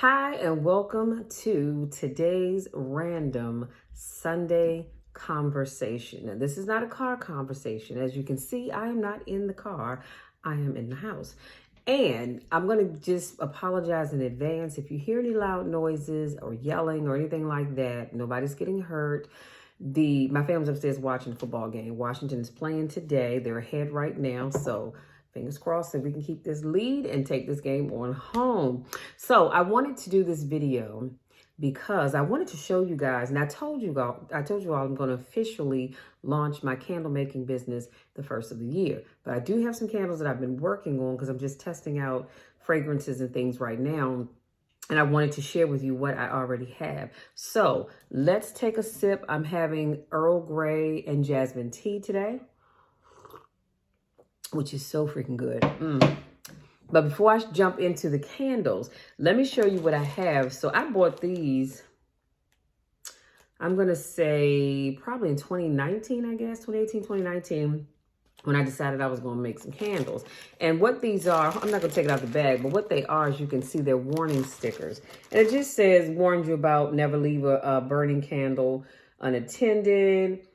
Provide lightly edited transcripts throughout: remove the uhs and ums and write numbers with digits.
Hi, and welcome to today's random Sunday conversation. Now, this is not a car conversation. As you can see, I am not in the car, I am in the house. And I'm going to just apologize in advance if you hear any loud noises or yelling or anything like that. Nobody's getting hurt. My family's upstairs watching the football game. Washington is playing today. They're ahead right now, so fingers crossed that we can keep this lead and take this game on home. So I wanted to do this video because I wanted to show you guys, and I told you all I'm going to officially launch my candle making business the first of the year. But I do have some candles that I've been working on because I'm just testing out fragrances and things right now. And I wanted to share with you what I already have. So let's take a sip. I'm having Earl Grey and jasmine tea today, which is so freaking good. But before I jump into the candles, let me show you what I have. So I bought these, I'm going to say probably in 2019, I guess, 2018, 2019, when I decided I was going to make some candles. And what these are, I'm not going to take it out the bag, but what they are, as you can see, they're warning stickers. And it just says, warns you about never leave a burning candle unattended,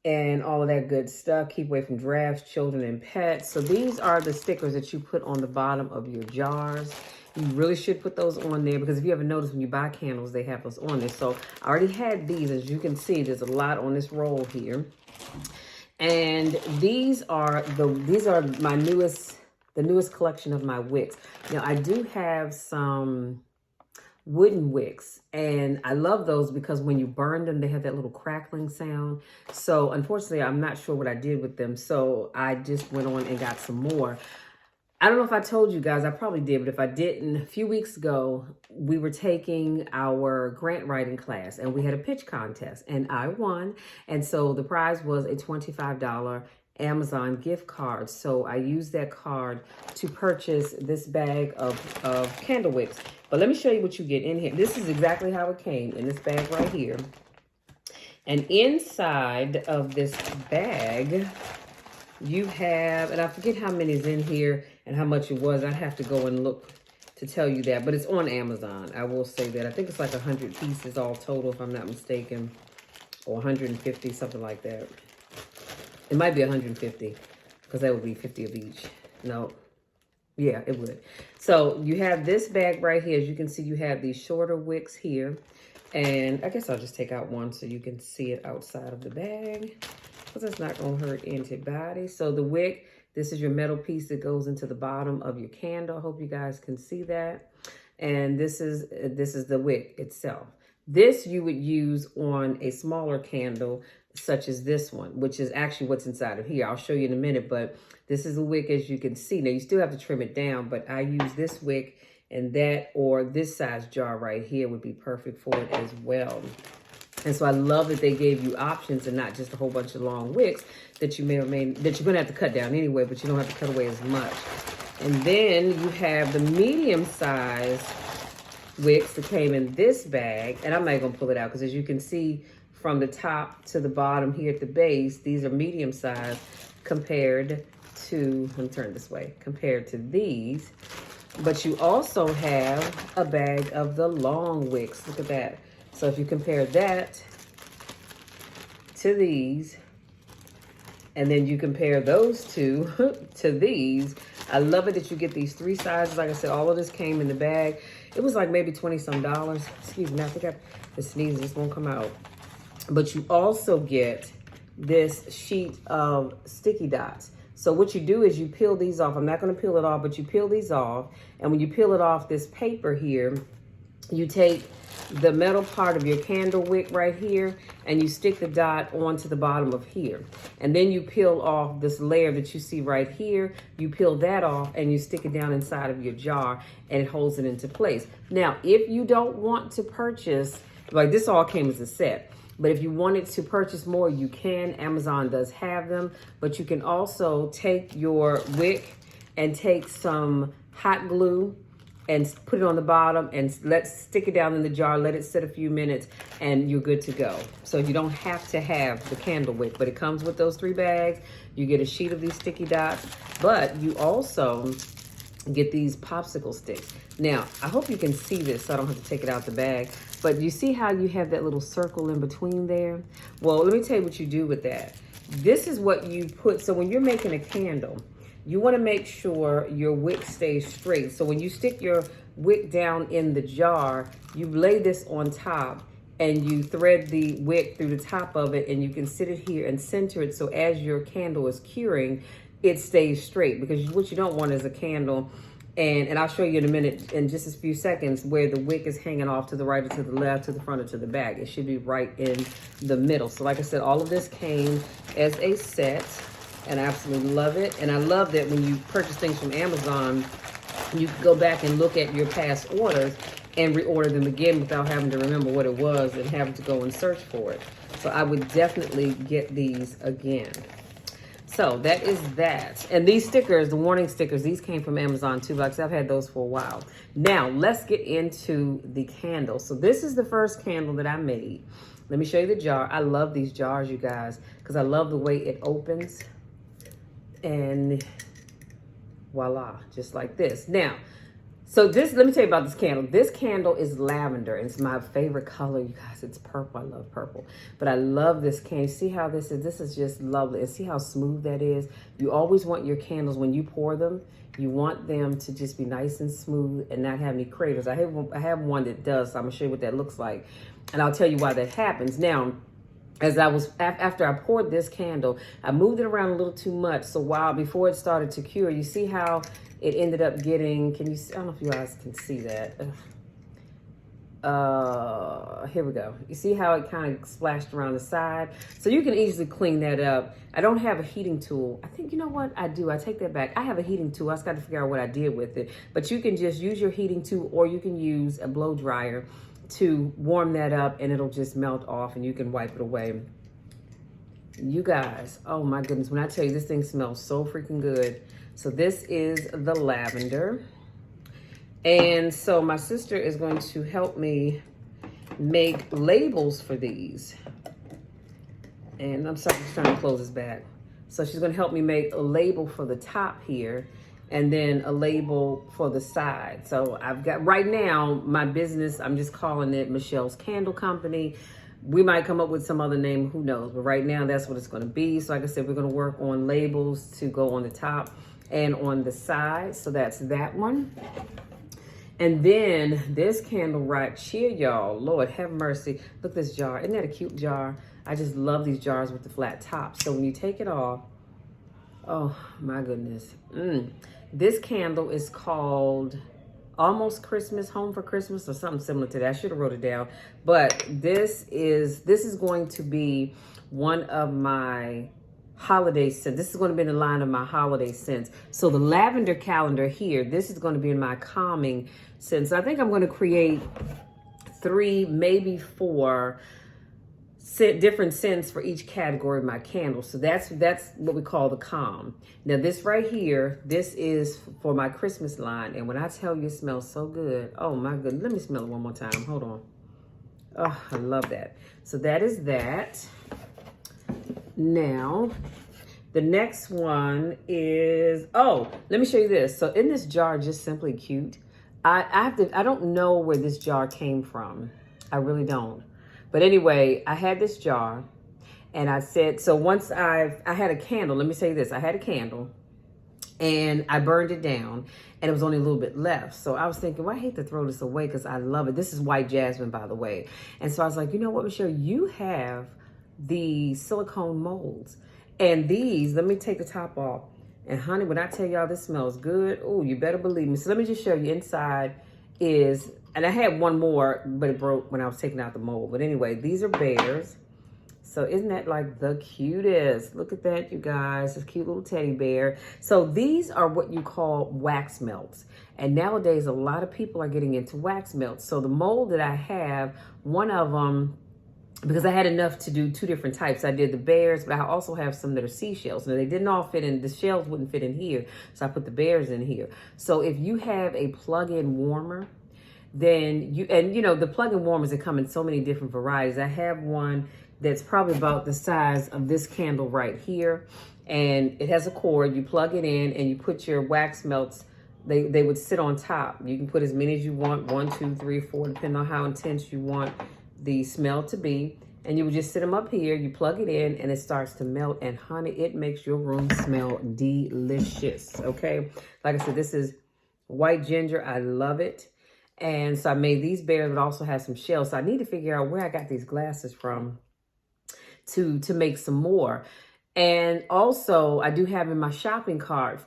and all of that good stuff. Keep away from drafts, children, and pets. So these are the stickers that you put on the bottom of your jars. You really should put those on there because if you ever notice when you buy candles, they have those on there. So I already had these. As you can see, there's a lot on this roll here. And these are my newest collection of my wicks. Now I do have some wooden wicks, and I love those because when you burn them, they have that little crackling sound. So unfortunately, I'm not sure what I did with them, so I just went on and got some more. I don't know if I told you guys, I probably did, but if I didn't, a few weeks ago, we were taking our grant writing class and we had a pitch contest and I won. And so the prize was a $25 Amazon gift card. So I used that card to purchase this bag of candle wicks. But let me show you what you get in here. This is exactly how it came in this bag right here. And inside of this bag, you have, and I forget how many is in here and how much it was. I'd have to go and look to tell you that, but it's on Amazon. I will say that. I think it's like 100 pieces all total, if I'm not mistaken, or 150, something like that. It might be 150 because that would be 50 of each. No. Yeah, it would. So you have this bag right here. As you can see, you have these shorter wicks here. And I guess I'll just take out one so you can see it outside of the bag, because it's not going to hurt anybody. So the wick, this is your metal piece that goes into the bottom of your candle. I hope you guys can see that. And this is the wick itself. This you would use on a smaller candle, such as this one, which is actually what's inside of here. I'll show you in a minute, but this is a wick, as you can see. Now, you still have to trim it down, but I use this wick, and that or this size jar right here would be perfect for it as well. And so I love that they gave you options and not just a whole bunch of long wicks that you may or may, that you're going to have to cut down anyway, but you don't have to cut away as much. And then you have the medium size wicks that came in this bag, and I'm not going to pull it out because as you can see from the top to the bottom here at the base, these are medium size compared to, let me turn this way, compared to these. But you also have a bag of the long wicks. Look at that. So if you compare that to these, and then you compare those two to these, I love it that you get these three sizes. Like I said, all of this came in the bag. It was like maybe $20-some. Excuse me, I think the sneeze just won't come out. But you also get this sheet of sticky dots. So what you do is you peel these off. I'm not going to peel it off, but you peel these off. And when you peel it off this paper here, you take the metal part of your candle wick right here and you stick the dot onto the bottom of here. And then you peel off this layer that you see right here. You peel that off and you stick it down inside of your jar and it holds it into place. Now, if you don't want to purchase, like this all came as a set, but if you wanted to purchase more, you can. Amazon does have them, but you can also take your wick and take some hot glue and put it on the bottom and stick it down in the jar, let it sit a few minutes, and you're good to go. So you don't have to have the candle wick, but it comes with those 3 bags. You get a sheet of these sticky dots, but you also get these popsicle sticks. Now, I hope you can see this so I don't have to take it out the bag. But you see how you have that little circle in between there? Well, let me tell you what you do with that. This is what you put. So when you're making a candle, you want to make sure your wick stays straight. So when you stick your wick down in the jar, you lay this on top and you thread the wick through the top of it, and you can sit it here and center it so as your candle is curing, it stays straight. Because what you don't want is a candle, and I'll show you in a minute, in just a few seconds, where the wick is hanging off to the right or to the left, to the front or to the back. It should be right in the middle. So like I said, all of this came as a set, and I absolutely love it. And I love that when you purchase things from Amazon, you can go back and look at your past orders and reorder them again without having to remember what it was and having to go and search for it. So I would definitely get these again. So that is that. And these stickers, the warning stickers, these came from Amazon too. Like I've had those for a while. Now let's get into the candle. So this is the first candle that I made. Let me show you the jar. I love these jars, you guys, because I love the way it opens. And voila, just like this. Now, so this, let me tell you about this candle. This candle is lavender. It's my favorite color, you guys. It's purple. I love purple. But I love this candle. See how this is? This is just lovely. And see how smooth that is? You always want your candles, when you pour them, you want them to just be nice and smooth and not have any craters. I have one that does, so I'm going to show you what that looks like. And I'll tell you why that happens. Now, after I poured this candle, I moved it around a little too much. So before it started to cure, you see how it ended up getting, can you see? I don't know if you guys can see that. Here we go. You see how it kind of splashed around the side? So you can easily clean that up. I don't have a heating tool. I think, you know what I do? I take that back. I have a heating tool. I just got to figure out what I did with it. But you can just use your heating tool, or you can use a blow dryer to warm that up, and it'll just melt off and you can wipe it away. You guys, oh my goodness, when I tell you, this thing smells so freaking good. So this is the lavender. And so my sister is going to help me make labels for these. And I'm sorry, I'm just trying to close this back. So she's going to help me make a label for the top here, and then a label for the side. So I've got, right now, my business, I'm just calling it Michelle's Candle Company. We might come up with some other name, who knows? But right now, that's what it's gonna be. So like I said, we're gonna work on labels to go on the top and on the side. So that's that one. And then this candle right here, y'all, Lord have mercy. Look at this jar, isn't that a cute jar? I just love these jars with the flat top. So when you take it off, oh my goodness. This candle is called Almost Christmas, Home for Christmas, or something similar to that. I should have wrote it down. But this is going to be one of my holiday scents. This is going to be in the line of my holiday scents. So the lavender calendar here, this is going to be in my calming scents. I think I'm going to create 3, maybe 4 different scents for each category of my candles. So that's what we call the calm. Now this right here, this is for my Christmas line. And when I tell you it smells so good, oh my goodness, let me smell it one more time. Hold on. Oh, I love that. So that is that. Now, the next one is, oh, let me show you this. So in this jar, just simply cute. I don't know where this jar came from. I really don't. But anyway, I had this jar, and I said, so once I had a candle, let me say this, I had a candle, and I burned it down, and it was only a little bit left. So I was thinking, well, I hate to throw this away because I love it. This is white jasmine, by the way. And so I was like, you know what, Michelle, you have the silicone molds. And these, let me take the top off. And honey, when I tell y'all this smells good, oh, you better believe me. So let me just show you inside is, and I had one more, but it broke when I was taking out the mold. But anyway, these are bears. So isn't that like the cutest? Look at that, you guys. This cute little teddy bear. So these are what you call wax melts. And nowadays, a lot of people are getting into wax melts. So the mold that I have, one of them, because I had enough to do 2 different types. I did the bears, but I also have some that are seashells. Now, they didn't all fit in. The shells wouldn't fit in here, so I put the bears in here. So if you have a plug-in warmer, then the plug-in warmers that come in so many different varieties. I have one that's probably about the size of this candle right here, and it has a cord. You plug it in, and you put your wax melts they would sit on top. You can put as many as you want, 1, 2, 3, 4, depending on how intense you want the smell to be. And you would just sit them up here, you plug it in, and it starts to melt. And honey, it makes your room smell delicious, okay? Like I said, this is white ginger. I love it. And so I made these bears, but also have some shells. So I need to figure out where I got these glasses from to make some more. And also, I do have in my shopping cart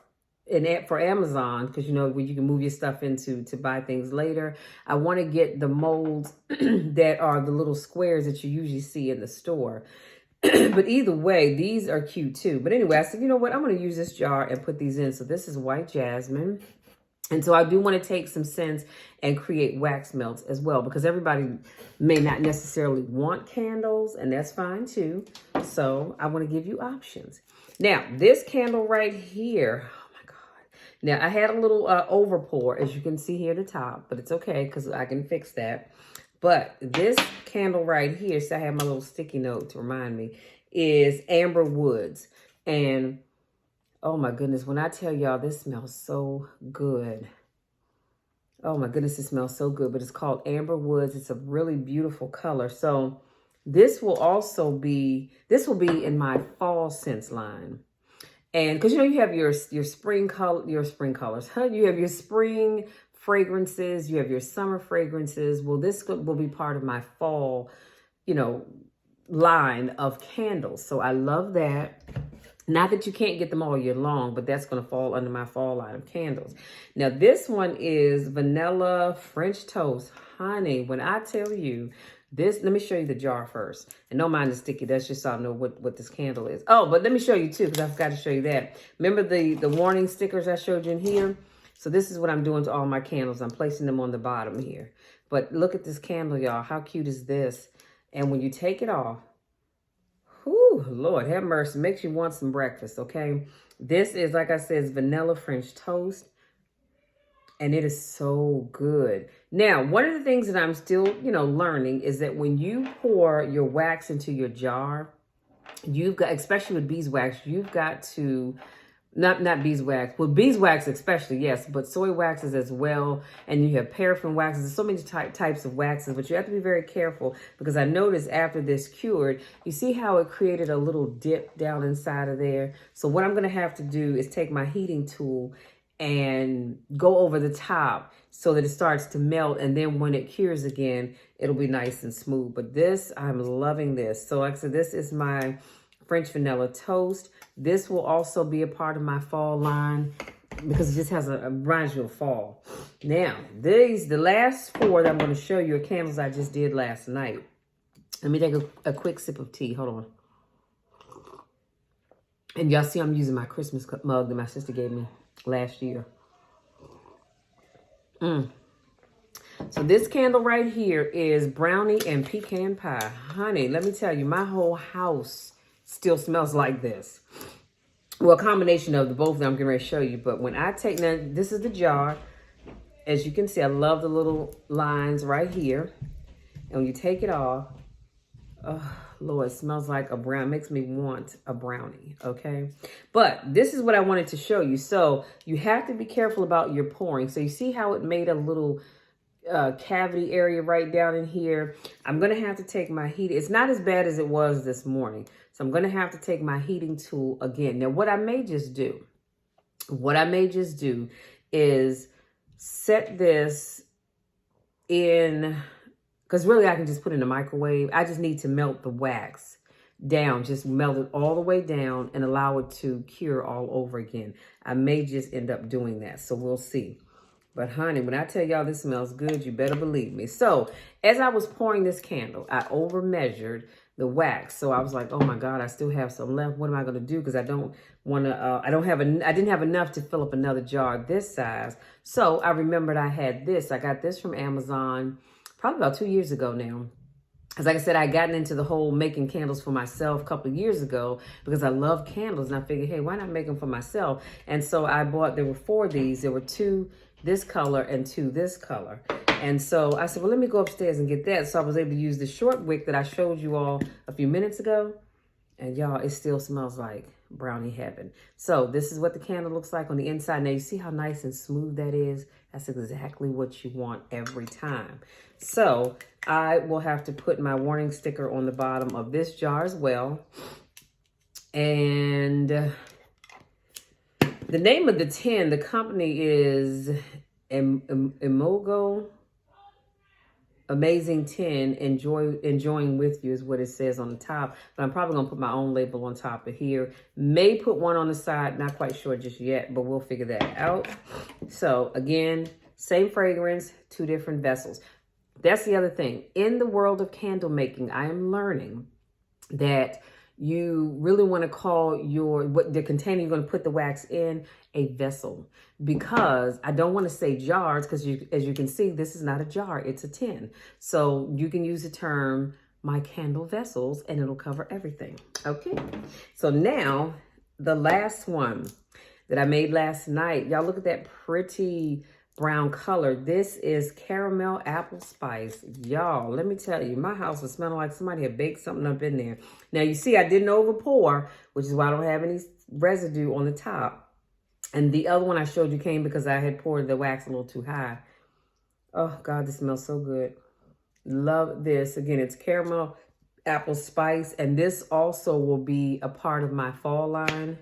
for Amazon, because you know where you can move your stuff into to buy things later. I want to get the molds that are the little squares that you usually see in the store. But either way, these are cute too. But anyway, I said, you know what? I'm going to use this jar and put these in. So this is white jasmine. And so I do want to take some scents and create wax melts as well, because everybody may not necessarily want candles, and that's fine too. So I want to give you options. Now, this candle right here, oh my God. Now, I had a little overpour, as you can see here at the top, but it's okay because I can fix that. But this candle right here, so I have my little sticky note to remind me, is Amber Woods. And oh my goodness, when I tell y'all this smells so good. Oh my goodness, it smells so good. But it's called Amber Woods. It's a really beautiful color. So this will also be, in my fall scents line. And because you know you have your spring colors, huh? You have your spring fragrances, you have your summer fragrances. Well, this will be part of my fall, you know, line of candles. So I love that. Not that you can't get them all year long, but that's going to fall under my fall line of candles. Now, this one is vanilla French toast. Honey, when I tell you this, let me show you the jar first. And don't mind the sticky. That's just so I know what this candle is. Oh, but let me show you too, because I forgot to show you that. Remember the warning stickers I showed you in here? So this is what I'm doing to all my candles. I'm placing them on the bottom here. But look at this candle, y'all. How cute is this? And when you take it off, whew, Lord have mercy, makes you want some breakfast, okay? This is, like I said, vanilla French toast, and it is so good. Now, one of the things that I'm still, you know, learning is that when you pour your wax into your jar, you've got, especially with beeswax, you've got to, not beeswax, well, beeswax especially, yes, but soy waxes as well, and you have paraffin waxes. There's so many types of waxes, but you have to be very careful, because I noticed after this cured, you see how it created a little dip down inside of there? So what I'm going to have to do is take my heating tool and go over the top so that it starts to melt, and then when it cures again, it'll be nice and smooth. But this, I'm loving this. So like I said, this is my French vanilla toast. This will also be a part of my fall line because it just has a reminds you of fall. Now, the last four that I'm going to show you are candles I just did last night. Let me take a quick sip of tea. Hold on. And y'all see I'm using my Christmas mug that my sister gave me last year. So this candle right here is brownie and pecan pie. Honey, let me tell you, my whole house still smells like this. Well, a combination of the both that I'm getting ready to show you. But when I take, now this is the jar. As you can see, I love the little lines right here. And when you take it off, oh, Lord, it smells like a brownie. Makes me want a brownie, okay? But this is what I wanted to show you. So you have to be careful about your pouring. So you see how it made a little cavity area right down in here. I'm going to have to take my heat. It's not as bad as it was this morning. So I'm going to have to take my heating tool again. Now, what I may just do is set this in, because really I can just put it in the microwave. I just need to melt the wax down, just melt it all the way down and allow it to cure all over again. I may just end up doing that. So we'll see. But honey, when I tell y'all this smells good, you better believe me. So as I was pouring this candle, I over measured the wax. So I was like, oh my God, I still have some left. What am I going to do? Because I don't want to, I didn't have enough to fill up another jar this size. So I remembered I had this. I got this from Amazon probably about 2 years ago now. Because like I said, I gotten into the whole making candles for myself a couple of years ago because I love candles. And I figured, hey, why not make them for myself? And so I bought, there were 4 of these. There were 2 this color and 2 this color. And so I said, well, let me go upstairs and get that. So I was able to use the short wick that I showed you all a few minutes ago. And y'all, it still smells like brownie heaven. So this is what the candle looks like on the inside. Now you see how nice and smooth that is? That's exactly what you want every time. So I will have to put my warning sticker on the bottom of this jar as well. And the name of the tin, the company is Emogo Amazing Tin, enjoying with you is what it says on the top. But I'm probably going to put my own label on top of here. May put one on the side. Not quite sure just yet, but we'll figure that out. So again, same fragrance, 2 different vessels. That's the other thing. In the world of candle making, I am learning that you really want to call the container you're going to put the wax in a vessel, because I don't want to say jars, because as you can see, this is not a jar, it's a tin. So you can use the term my candle vessels and it'll cover everything. Okay, so now the last one that I made last night, y'all look at that pretty brown color. This is caramel apple spice. Y'all, let me tell you, my house was smelling like somebody had baked something up in there. Now you see I didn't over pour, which is why I don't have any residue on the top. And the other one I showed you came because I had poured the wax a little too high. Oh God, this smells so good. Love this. Again, it's caramel apple spice. And this also will be a part of my fall line,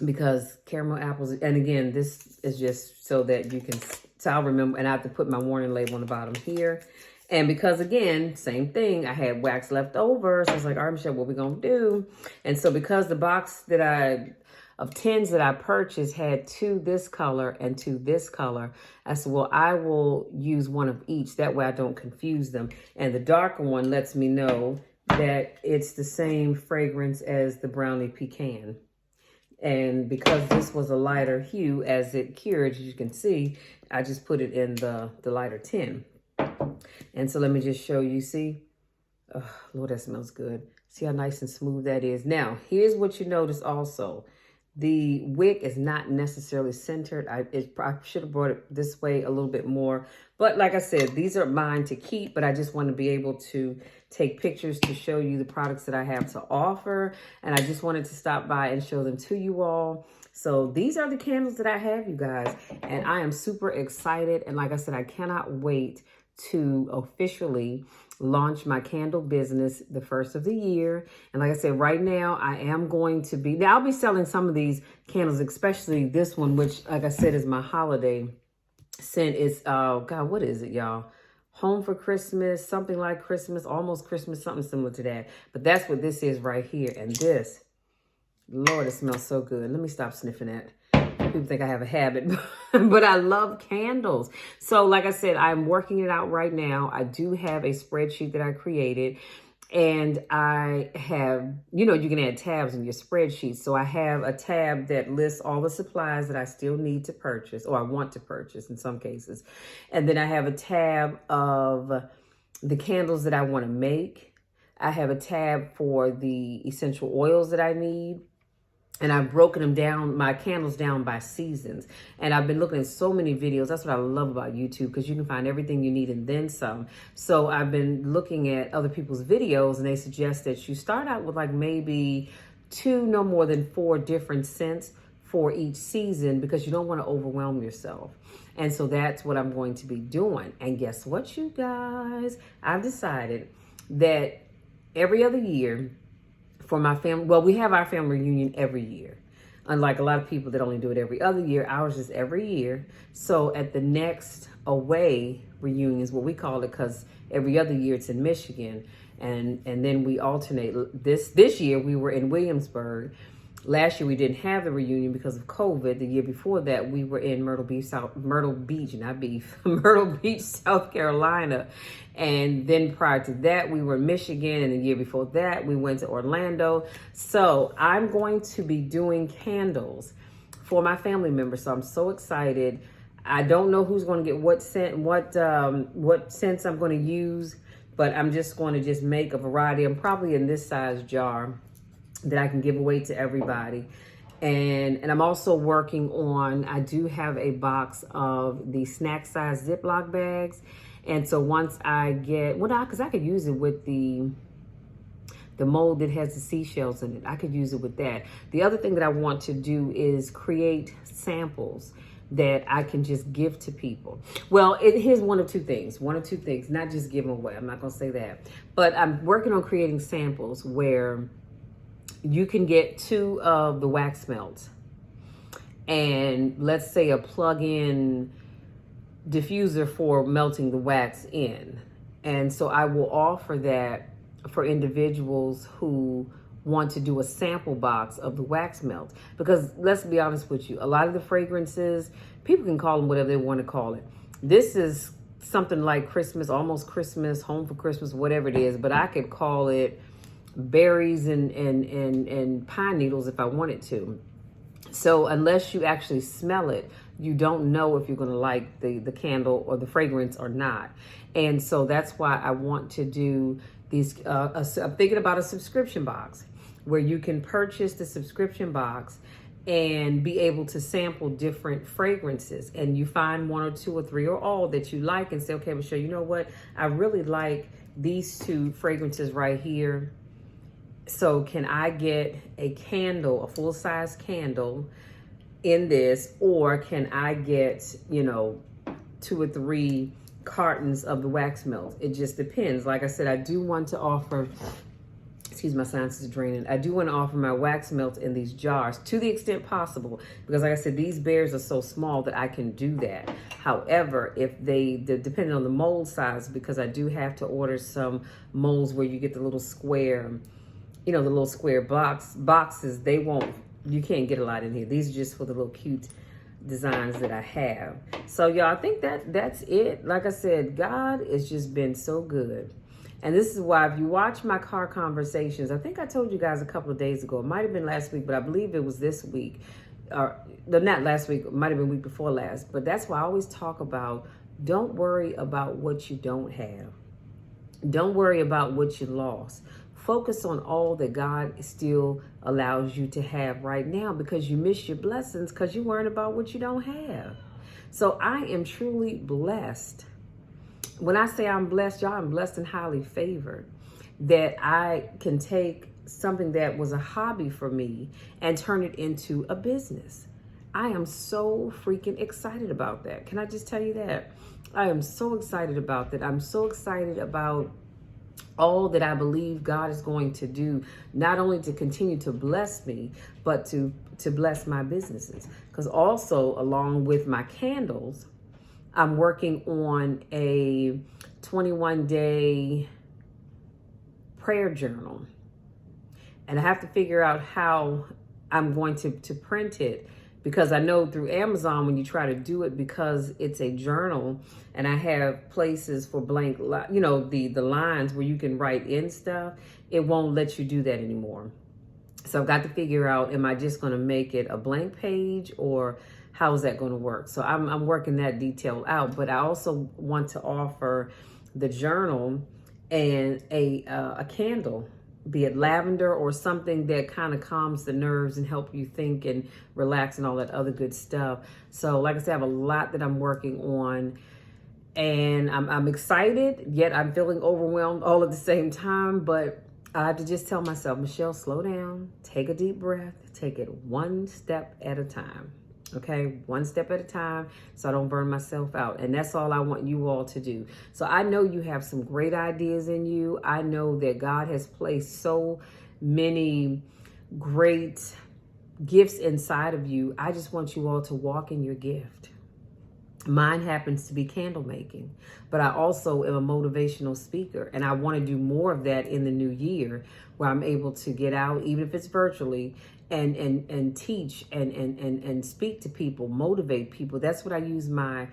because caramel apples, and again, this is just so that you can, so I'll remember, and I have to put my warning label on the bottom here. And because again, same thing, I had wax left over, so I was like, all right, Michelle, what we gonna do? And so because the box of tins that I purchased had 2 this color and 2 this color, I said, well, I will use one of each, that way I don't confuse them. And the darker one lets me know that it's the same fragrance as the Brownie Pecan. And because this was a lighter hue, as it cured, as you can see, I just put it in the lighter tin. And so let me just show you, see? Oh, Lord, that smells good. See how nice and smooth that is. Now, here's what you notice also. The wick is not necessarily centered. I should have brought it this way a little bit more. But like I said, these are mine to keep, but I just want to be able to take pictures to show you the products that I have to offer. And I just wanted to stop by and show them to you all. So these are the candles that I have, you guys. And I am super excited. And like I said, I cannot wait to officially launch my candle business the first of the year. And like I said, right now I am going to be, now I'll be selling some of these candles, especially this one, which like I said is my holiday scent. It's God, what is it, y'all? Home for Christmas, something like Christmas, almost Christmas, something similar to that. But that's what this is right here. And this, Lord, it smells so good. Let me stop sniffing that. People think I have a habit, but I love candles. So like I said, I'm working it out right now. I do have a spreadsheet that I created, and I have, you can add tabs in your spreadsheet. So I have a tab that lists all the supplies that I still need to purchase, or I want to purchase in some cases. And then I have a tab of the candles that I want to make. I have a tab for the essential oils that I need. And I've broken them down, my candles down by seasons. And I've been looking at so many videos. That's what I love about YouTube, because you can find everything you need and then some. So I've been looking at other people's videos, and they suggest that you start out with like maybe 2, no more than 4 different scents for each season, because you don't want to overwhelm yourself. And so that's what I'm going to be doing. And guess what, you guys? I've decided that every other year, for my family, well, we have our family reunion every year. Unlike a lot of people that only do it every other year, ours is every year. So at the next away reunion is what we call it, because every other year it's in Michigan. And then we alternate. This year we were in Williamsburg. Last year we didn't have the reunion because of COVID. The year before that we were in Myrtle Beach, South Carolina. And then prior to that we were in Michigan, and the year before that we went to Orlando. So I'm going to be doing candles for my family members. So I'm so excited. I don't know who's going to get what scent, what scents I'm going to use, but I'm just going to make a variety. I'm probably in this size jar that I can give away to everybody. And I'm also working on, I do have a box of the snack size Ziploc bags. And so once I get, because I could use it with the the mold that has the seashells in it. I could use it with that. The other thing that I want to do is create samples that I can just give to people. Well, here's one of two things, not just give them away. I'm not going to say that, but I'm working on creating samples where you can get 2 of the wax melts and let's say a plug-in diffuser for melting the wax in. And so I will offer that for individuals who want to do a sample box of the wax melt. Because let's be honest with you, a lot of the fragrances, people can call them whatever they want to call it. This is something like Christmas, almost Christmas, home for Christmas, whatever it is, but I could call it berries and pine needles if I wanted to. So unless you actually smell it, you don't know if you're going to like the candle or the fragrance or not. And so that's why I want to do these, I'm thinking about a subscription box where you can purchase the subscription box and be able to sample different fragrances. And you find 1 or 2 or 3 or all that you like and say, okay, Michelle, you know what? I really like these 2 fragrances right here. So can I get a candle, a full-size candle in this, or can I get, 2 or 3 cartons of the wax melt? It just depends. Like I said, I do want to offer, excuse my sinus is draining. I do want to offer my wax melt in these jars to the extent possible, because like I said, these bears are so small that I can do that. However, if depending on the mold size, because I do have to order some molds where you get the little square, the little square boxes, you can't get a lot in here. These are just for the little cute designs that I have. So y'all, I think that's it. Like I said, God has just been so good. And this is why, if you watch my car conversations, I think I told you guys a couple of days ago, it might have been last week, but I believe it was this week, or not last week, it might have been week before last, but that's why I always talk about, don't worry about what you don't have. Don't worry about what you lost. Focus on all that God still allows you to have right now, because you miss your blessings because you're worrying about what you don't have. So I am truly blessed. When I say I'm blessed, y'all, I'm blessed and highly favored that I can take something that was a hobby for me and turn it into a business. I am so freaking excited about that. Can I just tell you that? I am so excited about that. I'm so excited about all that I believe God is going to do, not only to continue to bless me, but to bless my businesses. Because also, along with my candles, I'm working on a 21-day prayer journal. And I have to figure out how I'm going to print it, because I know through Amazon, when you try to do it, because it's a journal and I have places for blank, the lines where you can write in stuff, it won't let you do that anymore. So I've got to figure out, am I just going to make it a blank page, or how is that going to work? So I'm working that detail out. But I also want to offer the journal and a candle, be it lavender or something that kind of calms the nerves and help you think and relax and all that other good stuff. So like I said, I have a lot that I'm working on, and I'm excited, yet I'm feeling overwhelmed all at the same time. But I have to just tell myself, Michelle, slow down, take a deep breath, take it one step at a time. Okay, one step at a time, so I don't burn myself out. And that's all I want you all to do. So I know you have some great ideas in you. I know that God has placed so many great gifts inside of you. I just want you all to walk in your gift. Mine happens to be candle making, but I also am a motivational speaker, and I want to do more of that in the new year, where I'm able to get out, even if it's virtually, and teach and speak to people, motivate people. That's what I use my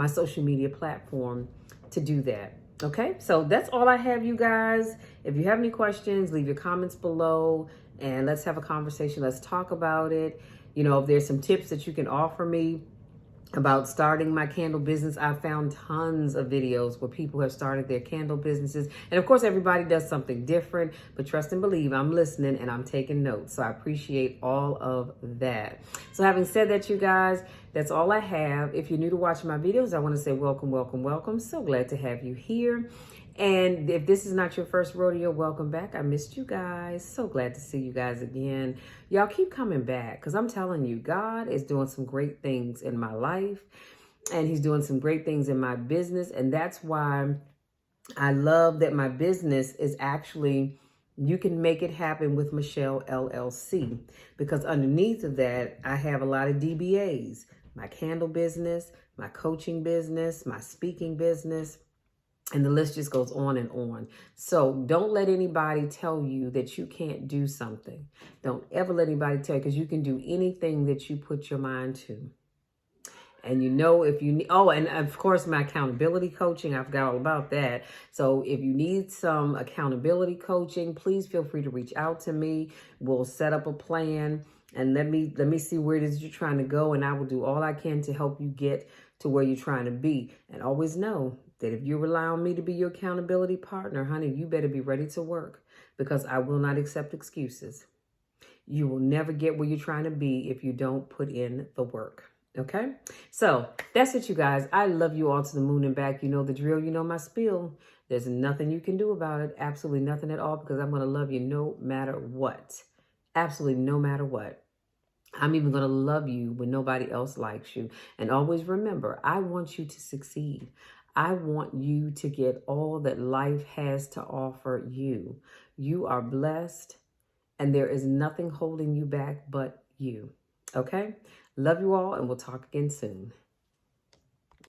social media platform to do that. Okay, so that's all I have, you guys. If you have any questions, leave your comments below and let's have a conversation. Let's talk about it. If there's some tips that you can offer me about starting my candle business, I found tons of videos where people have started their candle businesses. And of course, everybody does something different, but trust and believe, I'm listening and I'm taking notes. So I appreciate all of that. So having said that, you guys, that's all I have. If you're new to watching my videos, I want to say welcome, welcome, welcome. So glad to have you here. And if this is not your first rodeo, welcome back. I missed you guys. So glad to see you guys again. Y'all keep coming back because I'm telling you, God is doing some great things in my life and he's doing some great things in my business. And that's why I love that my business is actually, you can make it happen with Michelle LLC, because underneath of that, I have a lot of DBAs, my candle business, my coaching business, my speaking business, and the list just goes on and on. So don't let anybody tell you that you can't do something. Don't ever let anybody tell you, because you can do anything that you put your mind to. And you know, if you need, oh, and of course, my accountability coaching, I forgot all about that. So if you need some accountability coaching, please feel free to reach out to me. We'll set up a plan and let me see where it is you're trying to go. And I will do all I can to help you get to where you're trying to be. And always know that if you rely on me to be your accountability partner, honey, you better be ready to work, because I will not accept excuses. You will never get where you're trying to be if you don't put in the work. Okay, so that's it, you guys. I love you all to the moon and back. You know the drill. You know my spiel. There's nothing you can do about it. Absolutely nothing at all, because I'm going to love you no matter what. Absolutely no matter what. I'm even going to love you when nobody else likes you. And always remember, I want you to succeed. I want you to get all that life has to offer you. You are blessed, and there is nothing holding you back but you. Okay? Love you all, and we'll talk again soon.